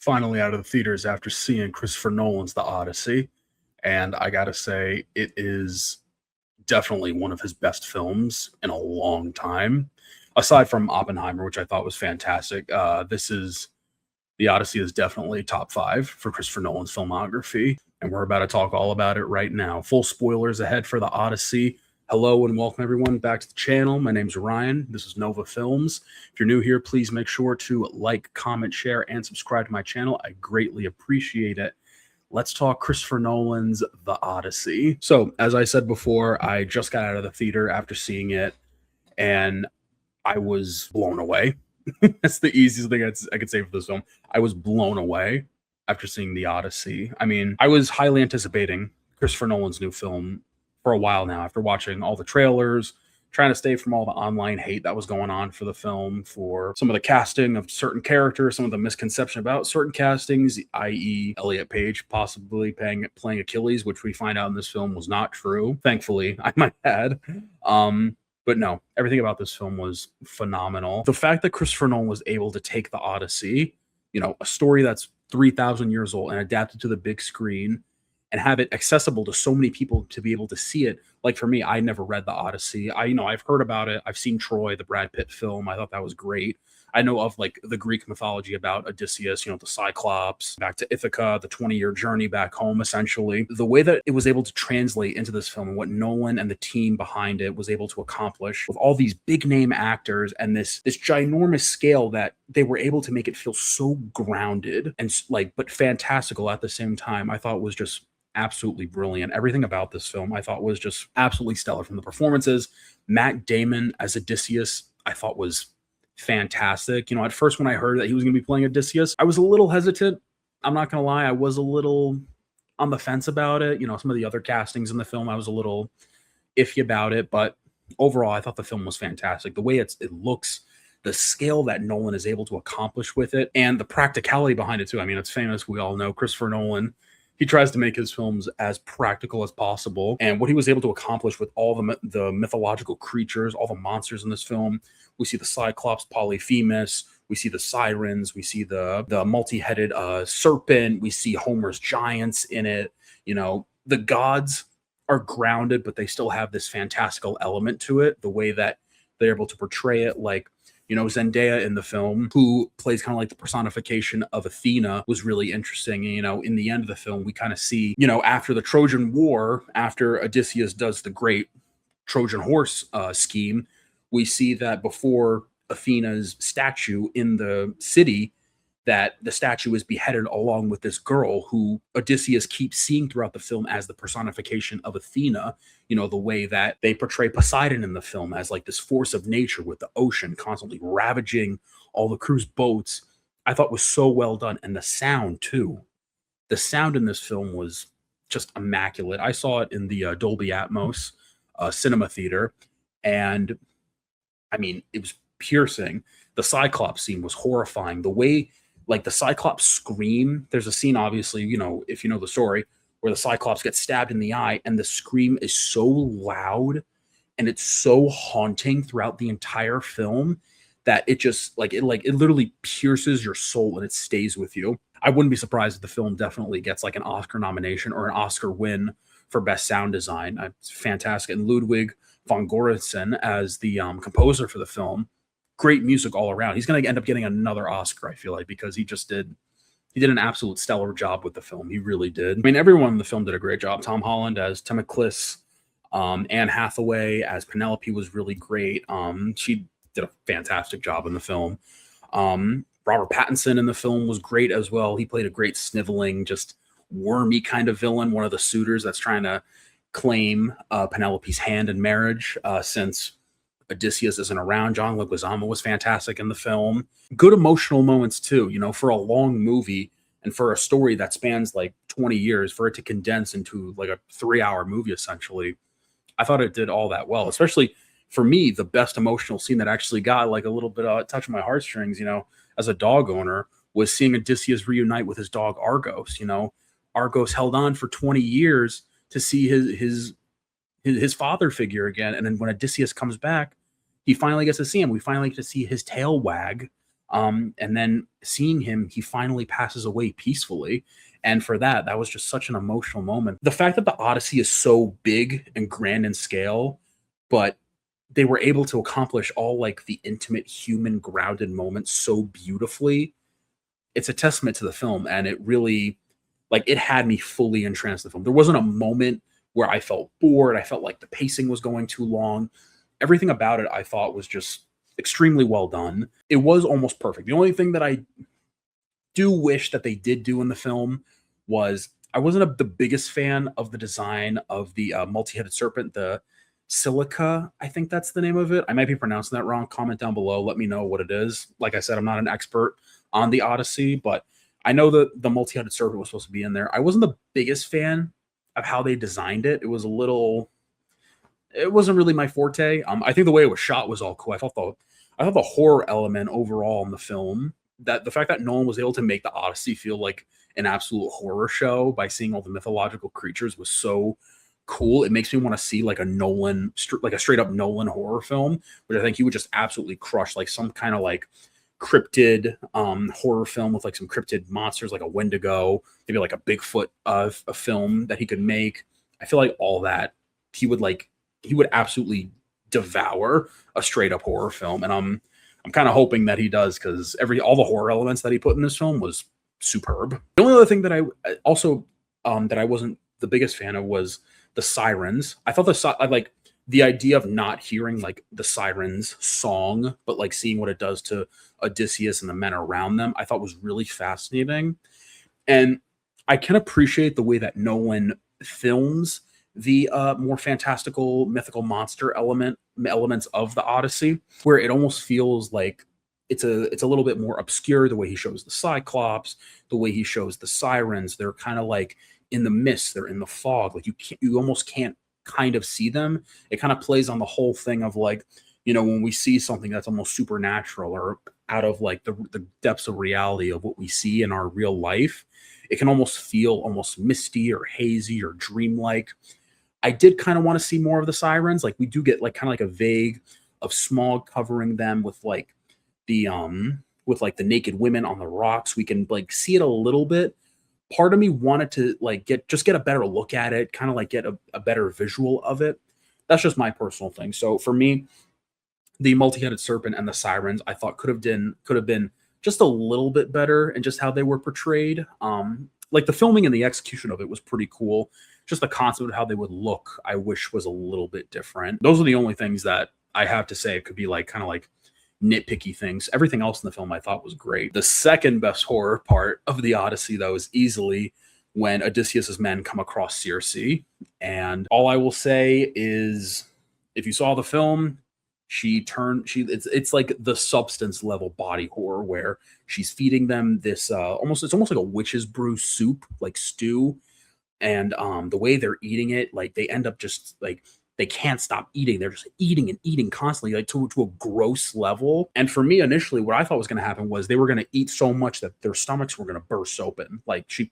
finally out of the theaters after seeing Christopher Nolan's The Odyssey, and I gotta say, it is definitely one of his best films in a long time. Aside from Oppenheimer, which I thought was fantastic, this is The Odyssey is definitely top five for Christopher Nolan's filmography, and we're about to talk all about it right now. Full spoilers ahead for The Odyssey. Hello and welcome everyone back to the channel. My name's Ryan. This is Nova Films. If you're new here, please make sure to like, comment, share, and subscribe to my channel. I greatly appreciate it. Let's talk Christopher Nolan's The Odyssey. So, as I said before, I just got out of the theater after seeing it, and I was blown away. That's the easiest thing I could say for this film. I was blown away after seeing The Odyssey. I mean, I was highly anticipating Christopher Nolan's new film for a while now after watching all the trailers, trying to stay from all the online hate that was going on for the film, for some of the casting of certain characters, some of the misconception about certain castings, i.e. Elliot Page possibly playing Achilles, which we find out in this film was not true. Thankfully, I might add. But no, everything about this film was phenomenal. The fact that Christopher Nolan was able to take The Odyssey, a story that's 3,000 years old, and adapt it to the big screen and have it accessible to so many people to be able to see it. Like for me, I never read The Odyssey. I've heard about it. I've seen Troy, the Brad Pitt film. I thought that was great. I know of like the Greek mythology about Odysseus, the Cyclops, back to Ithaca, the 20-year journey back home, essentially. The way that it was able to translate into this film and what Nolan and the team behind it was able to accomplish with all these big name actors and this ginormous scale, that they were able to make it feel so grounded and but fantastical at the same time, I thought was just absolutely brilliant. Everything about this film I thought was just absolutely stellar. From the performances, Matt Damon as Odysseus, I thought was fantastic. At first when I heard that he was going to be playing Odysseus, I was a little hesitant. I'm not going to lie, I was a little on the fence about it. Some of the other castings in the film, I was a little iffy about it, but overall I thought the film was fantastic. The way it looks, the scale that Nolan is able to accomplish with it, and the practicality behind it too. I mean, it's famous. We all know Christopher Nolan. He tries to make his films as practical as possible. And what he was able to accomplish with all the mythological creatures, all the monsters in this film. We see the Cyclops, Polyphemus. We see the sirens. We see the multi-headed serpent. We see Homer's giants in it. The gods are grounded, but they still have this fantastical element to it. The way that they're able to portray it, like, Zendaya in the film, who plays kind of like the personification of Athena, was really interesting. In the end of the film, we kind of see, after the Trojan War, after Odysseus does the great Trojan horse scheme, we see that before Athena's statue in the city, that the statue is beheaded along with this girl who Odysseus keeps seeing throughout the film as the personification of Athena. The way that they portray Poseidon in the film as like this force of nature with the ocean constantly ravaging all the crew's boats, I thought was so well done. And the sound too. The sound in this film was just immaculate. I saw it in the Dolby Atmos cinema theater, and I mean, it was piercing. The Cyclops scene was horrifying. The way, like, the Cyclops scream, there's a scene, obviously, if you know the story, where the Cyclops gets stabbed in the eye, and the scream is so loud and it's so haunting throughout the entire film that it just it literally pierces your soul and it stays with you. I wouldn't be surprised if the film definitely gets like an Oscar nomination or an Oscar win for best sound design. It's fantastic. And Ludwig von Göransson as the composer for the film, great music all around. He's going to end up getting another Oscar, I feel like, because he did an absolute stellar job with the film. He really did. I mean, everyone in the film did a great job. Tom Holland as Themistocles, Anne Hathaway as Penelope was really great. She did a fantastic job in the film. Robert Pattinson in the film was great as well. He played a great sniveling, just wormy kind of villain, one of the suitors that's trying to claim Penelope's hand in marriage since Odysseus isn't around. John Leguizamo was fantastic in the film. Good emotional moments too, for a long movie and for a story that spans like 20 years, for it to condense into like a 3-hour movie, essentially. I thought it did all that well, especially for me. The best emotional scene that actually got like a little bit of touch of my heartstrings, as a dog owner, was seeing Odysseus reunite with his dog Argos. Argos held on for 20 years to see his father figure again. And then when Odysseus comes back, he finally gets to see him. We finally get to see his tail wag And then seeing him, he finally passes away peacefully. And for that, that was just such an emotional moment. The fact that the Odyssey is so big and grand in scale, but they were able to accomplish all like the intimate human grounded moments so beautifully. It's a testament to the film, and it really like it had me fully entranced in the film. There wasn't a moment where I felt bored. I felt like the pacing was going too long. Everything about it I thought was just extremely well done. It was almost perfect. The only thing that I do wish that they did do in the film was I wasn't the biggest fan of the design of the multi-headed serpent, the silica. I think that's the name of it. I might be pronouncing that wrong. Comment down below. Let me know what it is. Like I said, I'm not an expert on the Odyssey, but I know that the multi-headed serpent was supposed to be in there. I wasn't the biggest fan of how they designed it. It was a little, it wasn't really my forte. I think the way it was shot was all cool. I thought the horror element overall in the film, that the fact that Nolan was able to make the Odyssey feel like an absolute horror show by seeing all the mythological creatures was so cool. It makes me want to see like a Nolan, like a straight up Nolan horror film, which I think he would just absolutely crush, like some kind of like cryptid horror film with like some cryptid monsters, like a Wendigo, maybe like a Bigfoot a film that he could make. I feel like all that he would absolutely devour a straight up horror film, and I'm kind of hoping that he does, because all the horror elements that he put in this film was superb. The only other thing that I also that I wasn't the biggest fan of was the sirens. I thought I like the idea of not hearing like the sirens song, but like seeing what it does to Odysseus and the men around them, I thought was really fascinating. And I can appreciate the way that Nolan films the more fantastical mythical monster elements of the Odyssey, where it almost feels like it's a little bit more obscure. The way he shows the Cyclops, the way he shows the sirens, they're kind of like in the mist, they're in the fog, like you almost can't kind of see them. It kind of plays on the whole thing of like, you know, when we see something that's almost supernatural or out of like the depths of reality of what we see in our real life, it can almost feel almost misty or hazy or dreamlike. I did kind of want to see more of the sirens. Like we do get like kind of like a vague of smog covering them with like the the naked women on the rocks. We can like see it a little bit. Part of me wanted to like get a better look at it, kind of like get a better visual of it. That's just my personal thing. So for me, the multi-headed serpent and the sirens, I thought could have been just a little bit better in just how they were portrayed. Like the filming and the execution of it was pretty cool. Just the concept of how they would look, I wish was a little bit different. Those are the only things that I have to say. It could be like kind of like nitpicky things. Everything else in the film I thought was great. The second best horror part of the Odyssey, though, is easily when Odysseus's men come across Circe. And all I will say is, if you saw the film, it's like the substance level body horror where she's feeding them this it's almost like a witch's brew soup, like stew. And the way they're eating it, like they end up just like they can't stop eating. They're just eating and eating constantly, like to a gross level. And for me, initially, what I thought was going to happen was they were going to eat so much that their stomachs were going to burst open. Like she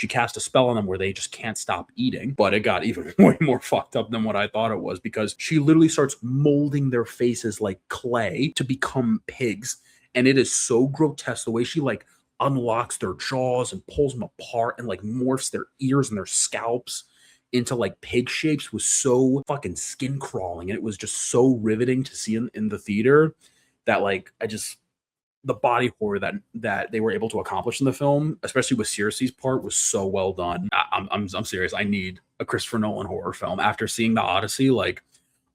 cast a spell on them where they just can't stop eating. But it got even way more fucked up than what I thought it was, because she literally starts molding their faces like clay to become pigs. And it is so grotesque the way she like unlocks their jaws and pulls them apart and like morphs their ears and their scalps into like pig shapes was so fucking skin crawling. And it was just so riveting to see in the theater that like the body horror that they were able to accomplish in the film, especially with Circe's part, was so well done. I'm serious. I need a Christopher Nolan horror film. After seeing the Odyssey, like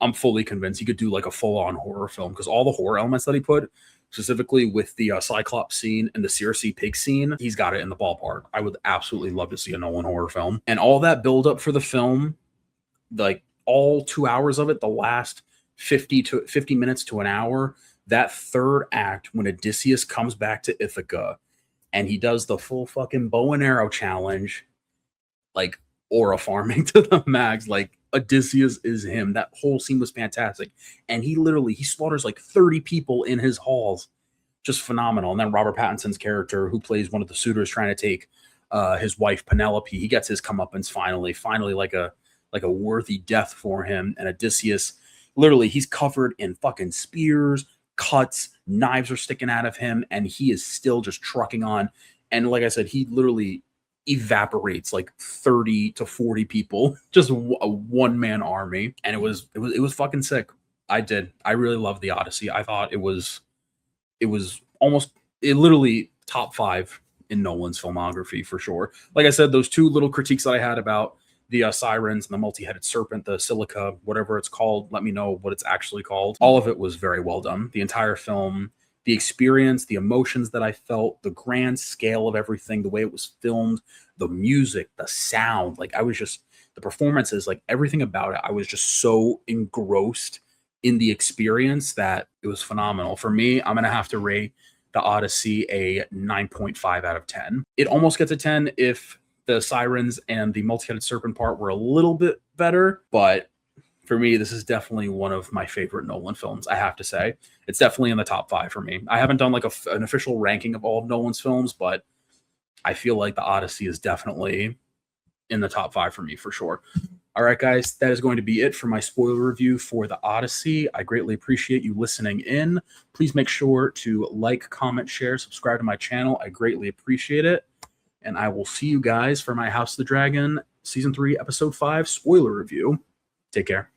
I'm fully convinced he could do like a full-on horror film, because all the horror elements that he put, specifically with the Cyclops scene and the Circe pig scene, he's got it in the ballpark. I would absolutely love to see a Nolan horror film. And all that build up for the film, like all 2 hours of it, the last 50 minutes to an hour, that third act when Odysseus comes back to Ithaca and he does the full fucking bow and arrow challenge, like aura farming to the max, like Odysseus is him. That whole scene was fantastic. And he slaughters like 30 people in his halls. Just phenomenal. And then Robert Pattinson's character, who plays one of the suitors trying to take his wife Penelope, he gets his comeuppance finally like a worthy death for him. And Odysseus, literally, he's covered in fucking spears, cuts, knives are sticking out of him, and he is still just trucking on. And like I said, he literally evaporates like 30 to 40 people, just a one-man army. And it was fucking sick. I really loved the Odyssey. I thought it was almost, it literally top 5 in Nolan's filmography for sure. Like I said, those two little critiques that I had about the sirens and the multi-headed serpent, the silica, whatever it's called, let me know what it's actually called. All of it was very well done. The entire film, the experience, the emotions that I felt, the grand scale of everything, the way it was filmed, the music, the sound, like the performances, like everything about it, I was just so engrossed in the experience that it was phenomenal. For me, I'm going to have to rate the Odyssey a 9.5 out of 10. It almost gets a 10 if the sirens and the multi-headed serpent part were a little bit better, but for me, this is definitely one of my favorite Nolan films, I have to say. It's definitely in the top 5 for me. I haven't done like an official ranking of all of Nolan's films, but I feel like the Odyssey is definitely in the top 5 for me for sure. All right, guys, that is going to be it for my spoiler review for the Odyssey. I greatly appreciate you listening in. Please make sure to like, comment, share, subscribe to my channel. I greatly appreciate it. And I will see you guys for my House of the Dragon Season 3, Episode 5 spoiler review. Take care.